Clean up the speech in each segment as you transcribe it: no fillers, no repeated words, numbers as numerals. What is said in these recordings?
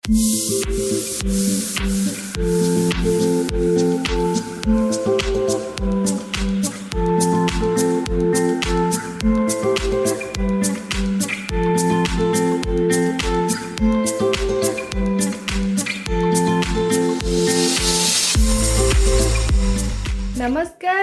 नमस्कार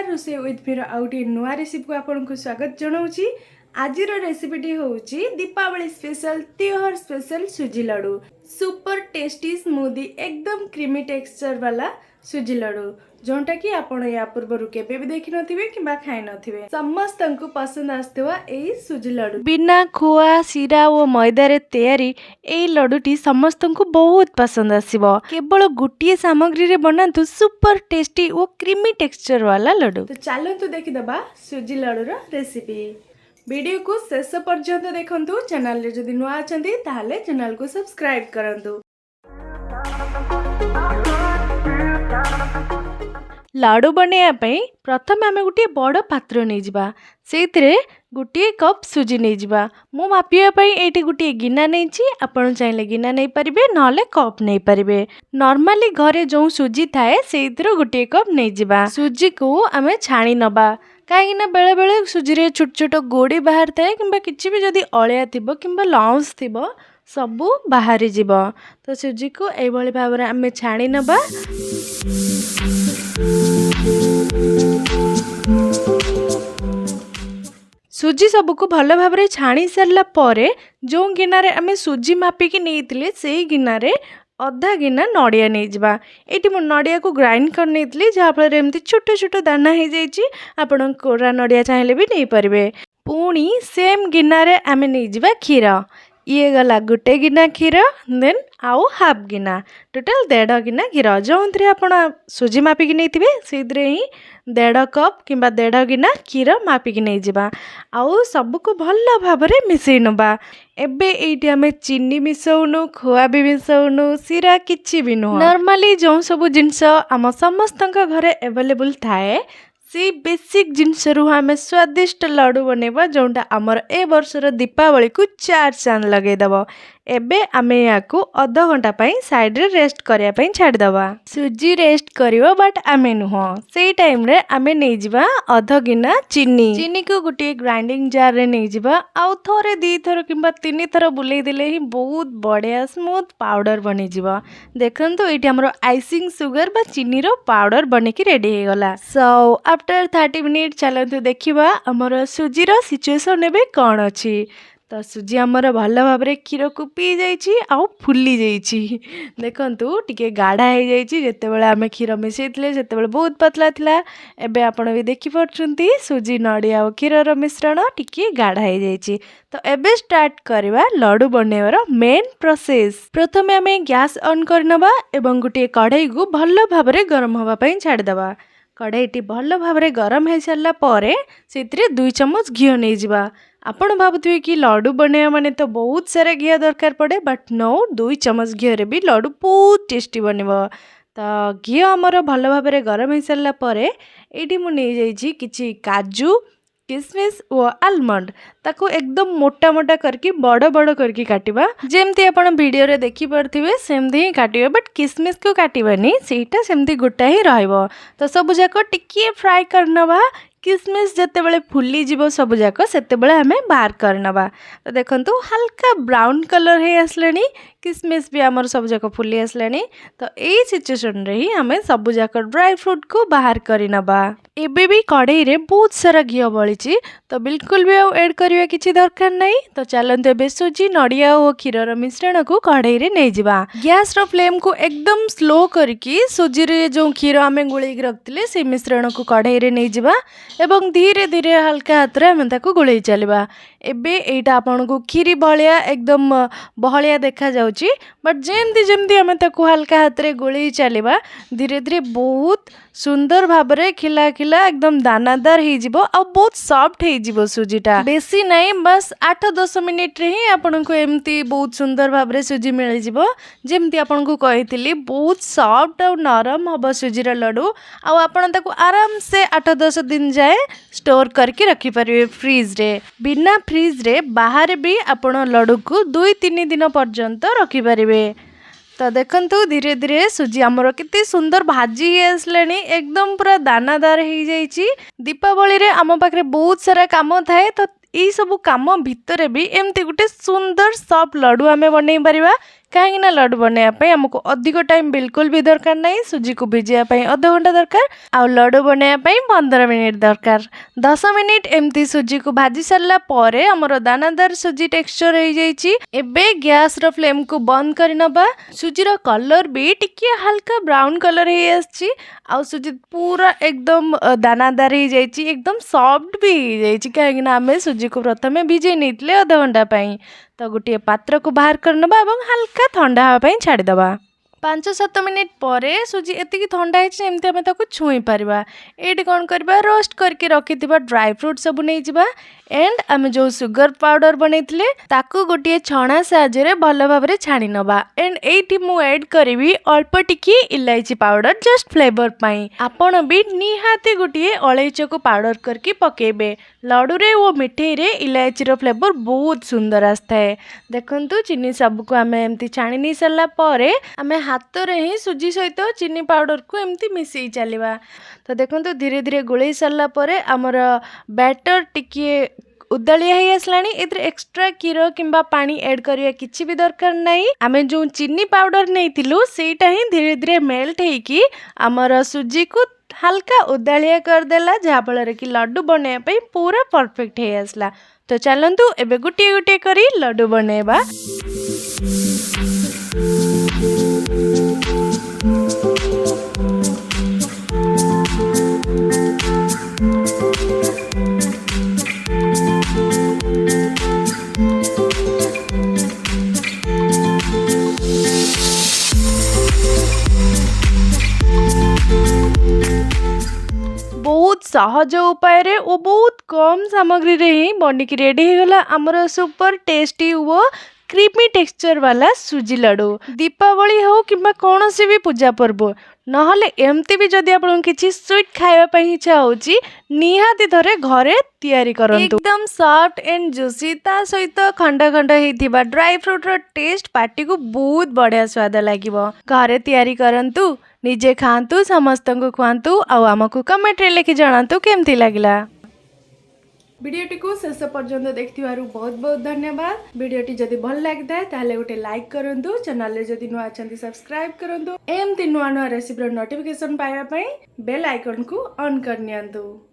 रोषे विथ फिर आउ टे नुआ रेसिपी को आपको स्वागत जनाऊँगी। आज रेसिपीटी हूँ दीपावली स्पेशल त्योहार स्पेशल सुजी लड्डू सुपर टेस्टी स्मूदी एकदम क्रीमी टेक्सचर वाला सुजी लड्डू जोटा कि आपण या पूर्व केबे भी देखि नथिबे किबा खाइ नथिबे समस्त को पसंद आस्तवा एई सुजी लड्डू बिना खोआ सीरा और मैदा रे तैयारी एई लड्डूटी समस्त को बहुत पसंद आसीबो। केवल गोटिए सामग्री रे बनातु सुपर टेस्टी और क्रीमी टेक्सचर वाला लड्डू। तो चलतु देखि दबा सुजी लड्डू रो रेसिपी। वीडियो को शेष पर्यंत देखंतु। चैनल रे जदि नुआ अछंती ताहाले चैनल को सब्सक्राइब करंतु। लाडू बनैया प्रथम आम गोटे बड़ पात्र नहीं जावा से गोटे कप सुजी नहीं जावा। मो मापिया ये गोटे गिना नहीं आपड़ चाहिए गिना नहीं पारे ना कप नहीं पारे। नॉर्मली घरे जो सुजी थाए से गोटे कप नहीं जावा। सुजी को आम छाणी नबा कहीं बेले बेले सुजी रे छोट छोट गोड़ी बाहर थाए कि किसी भी जदि अलिया थी कि लंस थी सबू बाहरी जीव। तो सुजी को यही भाव में आम छाणी नबा। सुजी सबको भल भाव में छाणी सारा पर जो गिनारे आम सुजी मापिकी नहीं से गिनारे अधा गिना नड़िया नहीं जावा। ये मो नड़िया को ग्राइंड कर नहीं जहाँफल एमती छोट छोट दाना हो जाइए। आपण कोरा नड़िया चाहिए भी नहीं पारे। पुणी सेम गिनारे आम नहीं जावा क्षीर। ये गला गोटे गिना क्षीर देन आउ हाफ गिना टोटाल 1.5 गिना क्षीर जो आप सुजी मापिकी नहीं थे से ही 1.5 कप कि 1.5 गिना क्षीर मापिकी नहीं जावा। आउ सबको भल भाव में मिसई नबा। एबे एइटी आमे चीनी मिसौनु खोआ भी मिसौनु सीरा किछि भी नुह। नॉर्मली जो सब जिनस आम समस्त घरे अवेलेबल थाए से बेसिक जिनस आम स्वादिष्ट लड्डू बनैबा जोटा आमर ए वर्षर दीपावली को 4 चांद लगेदब। एबे आमे याकू अध घंटा पाई साइड रे रेस्ट करिया पाई छाड़ दबा। सुजी रेस्ट करिवो बट आमे नुह से टाइम रे आमे नै जिबा अध गिना चीनी को गोटे ग्राइंडिंग जार रे नै जिबा। आउ थोरे 2 थर किंबा 3 थर बुलेई देले ही बहुत बढ़िया स्मूथ पाउडर बनि जिबा। देखंतु एटी हमरो आइसिंग सुगर बा चीनी रो पाउडर बनि की रेडी हे गला। सो आफ्टर 30 मिनिट चलंतु देखिबा हमरो सुजी रो सिचुएशन एबे कोन अछि। तो सुजी आमर भल भाव में क्षीर को पी जाइए आउ फुली जाइए। देखंतु टिके गाढ़ा हो जाइए जितेबाला आम क्षीर मिसई जितेबाला बहुत पतला थिला। एबे आपण भी देखि परछंती सुजी नड़िया और क्षीर मिश्रण टिके गाढ़ा हो जाइए। तो एबे स्टार्ट करवा लड्डू बनैबार मेन प्रोसेस। प्रथमे आम गैस ऑन करनबा एवं गोटे कढ़ई को भल भाव में गरम होगा पई छाड़ दबा। कढ़ईटी भल भाव में गरम हो सारा पर से 2 चम्मच घी नहीं जावा। आपण भावुवे कि लड्डू बनैया माने तो बहुत सारा घी दरकार पड़े बट नो 2 चम्मच घी रे भी लड्डू बहुत टेस्टी बनब। तो घी आमर भल भाव में गरम हो सारा पर ये मुझे किछि काजू किसमिस और आलमंड ताको एकदम मोटा मोटा करके बड़ बड़ करके काटिबा। जेमती आपण वीडियो रे देखि परथिबे सेमती ही काटिबा बट किसमिस को काटिबानी सेटा सेमती गोटा ही रहइबो। तो सब जाक टिके फ्राई करनबा। किसमिस जितेबाला फुली जीव सब जाक सेतेबाला आमे बाहर करनबा। तो देखंतु हल्का ब्राउन कलर हे आसलानी किसमिस भी आमर सब जाक फुली आसलानी। तो यही सिचुएशन रे ही आमे सब जाक ड्राई फ्रूट को बाहर करनबा। एबे भी कढ़ई रे बहुत सारा घी बळिची तो बिल्कुल भी ऐड करिया किछि दरकार नहीं। तो चलंतु एबे सुजी नड़िया और क्षीर मिश्रण को कढ़ई रे नै जिबा। गैस रो फ्लेम को एकदम स्लो करके सुजी रे जो क्षीर आमे गुळेई रखथिले से मिश्रण को कढ़ई रे नै जिबा एवं धीरे धीरे हल्का हाथ रे आमे ताको गुळेई चलिबा। एबे एटा आपन को खीरी भलिया एकदम बहलिया देखा जाउची बट जेमती जेमती आमे ताको हल्का हाथ रे गुळेई चलिबा धीरे धीरे बहुत सुंदर भाव में खिला खिला एकदम दानादार हो बहुत सॉफ्ट हो सुजीटा। बेसी नहीं बस 8-10 मिनिट रे ही आपन को एमती बहुत सुंदर भाव में सुजी मिल जिवो। जेमती आपन को कहितली बहुत सॉफ्ट और नरम हम सुजीर लड्डू। आउ आपन ताको आराम से 8-10 दिन जाए स्टोर करके रखी पारिबे फ्रीज रे। बिना फ्रीज रे बाहर भी आपन लड्डू को 2-3 दिन पर्यंत रखी पारिबे। तो देखंतु धीरे धीरे सुजी आमर केते सुंदर भाजी ही आसलानी एकदम पूरा दानादार हो जाइए। दीपावली रे आम पाखे बहुत सारा काम थाए तो यही सब काम भितर भी एमती गोटे सुंदर सॉफ्ट लड्डू आम बनई पारिबा। कहीं लड्डू बनवाई आमको अधिक टाइम बिल्कुल भी दरकार नहीं। सुजी को भिजाई अध घंटा दरकार आउ लड्डू बनवाई 15 मिनिट दरकार। 10 मिनिट एमती सुजी को भाजी सारा पर आमर दानादार सुजी टेक्सचर हो जाइए। एबे गैस रो फ्लेम को बंद कर नबा। सुजीर कलर भी टिके हल्का ब्राउन कलर हो आसी। आउ सुजी पूरा एकदम दानादार हो जाइए एकदम सॉफ्ट भी हो जाइए कहीं आम सुजी को प्रथम भिजे नहीं अध घंटा तो गोटे पात्र को बाहर करनबा एवं हल्का ठंडा होगा छाड़ीदबा। 5-7 मिनिट पर सुजी एतिकी ठंडा होती एमती आम छुई पारिबा। ये कौन करबा रोस्ट करके रखि ड्राई फ्रूट सब नहीं जावा एंड आम जो सुगर पाउडर बनईले ताकू गोटे छणा साहाय्य भल भाव छाणी नबा। एंड एठी मु ऐड करी अल्प टिके इलायची पाउडर जस्ट फ्लेवर पाई। आपण भी निहाती गोटे अलैच को पाउडर करके पकेबे। लड्डू रे वो मिठे रे इलायची रो फ्लेवर बहुत सुंदर आस्ता है। देखंतु चीनी सबको आम एमती छाणी नहीं सारा पर आम हाथ रे ही सुजी सहित चीनी पाउडर को एमती मिसई चलवा। तो देखंतु धीरे धीरे गोलई सारा पर आमर बैटर टिके उदालिया ही आसलानी। एथरे एक्स्ट्रा क्षीर किंबा पानी ऐड करिया किछि भी दरकार नहीं। आमे जो चीनी पाउडर नैथिलु सेटा ही धीरे धीरे मेल्ट हेकी आमर सुजी को हल्का उदालिया करदेला जहाँफल कि लड्डू बनवाई पूरा परफेक्ट हो आसला। तो चलतु एबे गुटे गुटे करी लड्डू बनवा। बहुत सहज उपाय रे और बहुत कम सामग्री रे ही बनिकी रेडी हो गला आमर सुपर टेस्टी वो क्रीमी टेक्सचर वाला सुजी लड्डू। दीपावली हो किंबा कौन सी भी पूजा पर्व नहले एमती भी जदि आपन किछि स्वीट खाइबा पई इच्छा होची निहाती थरे घरे तैयारी करंतु। एकदम सॉफ्ट एंड जूसी ता सहित खंड खंड हेथिबा ड्राई फ्रूट रो टेस्ट पार्टी को बहुत बढ़िया स्वाद लागिबो। घरे तैयारी करंतु निजे खांतु समस्त को खुआंतु आउ आमको कमेंट रे लिखि जणांतु केमती लागिला। वीडियोटी को शेष पर्यंत देखिथिबारु बहुत बहुत धन्यवाद। वीडियोटी जदि भल लागिता है ताले गोटे लाइक करंतु। चैनल रे जदि नुआ अछंती सब्सक्राइब करंतु। एमती नुआ नुआ रेसिपी रो नोटिफिकेशन पाइबा पई बेल आइकन को ऑन कर नियंतु।